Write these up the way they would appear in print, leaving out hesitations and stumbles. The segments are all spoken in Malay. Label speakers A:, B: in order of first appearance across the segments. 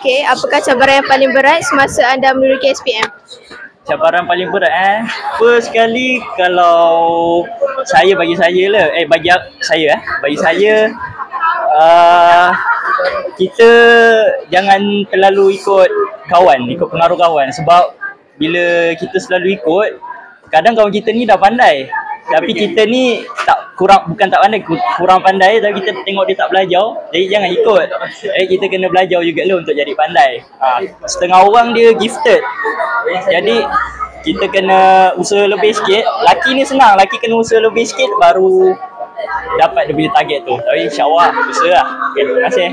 A: Okey, apakah cabaran yang paling berat semasa anda meneruki SPM?
B: Cabaran paling berat first kali kalau bagi saya kita jangan terlalu ikut pengaruh kawan, sebab bila kita selalu ikut, kadang kawan kita ni dah pandai tapi kita ni kurang pandai, tapi kita tengok dia tak belajar, jadi jangan ikut. Kita kena belajar juga untuk jadi pandai. Setengah orang dia gifted, jadi kita kena usaha lebih sikit. Laki ni senang, laki kena usaha lebih sikit baru dapat dia punya target tu. Tapi insyaAllah usaha lah. Okay, terima kasih.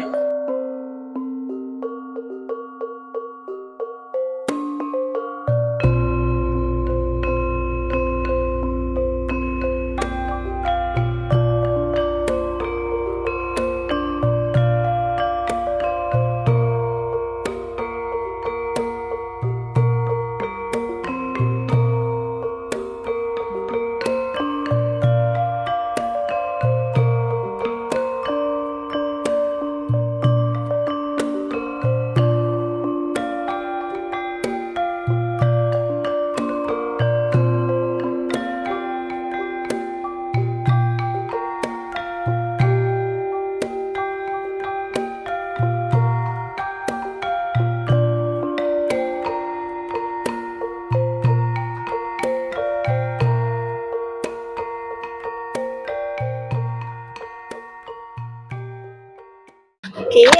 A: Okey,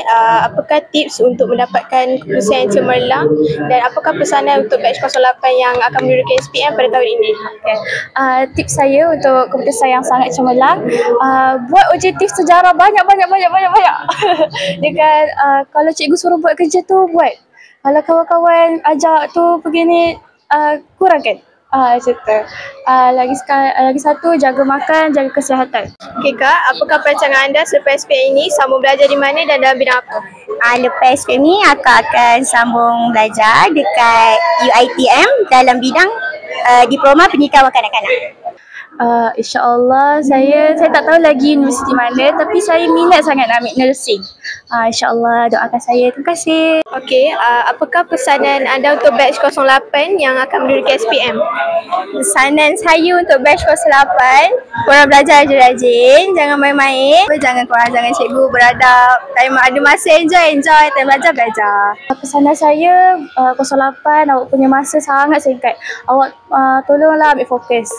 A: apakah tips untuk mendapatkan kelulusan yang cemerlang dan apakah pesanan untuk batch 08 yang akan meneruki SPM pada tahun ini?
C: Okay. Tips saya untuk keputusan yang sangat cemerlang, buat objektif sejarah banyak. Dengan kalau cikgu suruh buat kerja tu, buat. Kalau kawan-kawan ajak tu pergi ni, kurangkan. Macam tu. Lagi satu, jaga makan, jaga kesihatan.
A: Okey Kak, apakah perancangan anda selepas SPM ini? Sambung belajar di mana dan dalam bidang apa?
D: Lepas SPM ni aku akan sambung belajar dekat UiTM dalam bidang Diploma Pendidikan Kanak-kanak.
C: InsyaAllah saya tak tahu lagi universiti mana, tapi saya minat sangat nak ambil nursing. InsyaAllah doakan saya. Terima kasih.
A: Okey, apakah pesanan anda untuk batch 08 yang akan meneruki SPM?
D: Pesanan saya untuk batch 08, korang belajar rajin, jangan main-main, jangan cikgu, beradab. Time ada masa enjoy, time belajar.
C: Pesanan saya 08, awak punya masa sangat singkat. Awak tolonglah ambil fokus.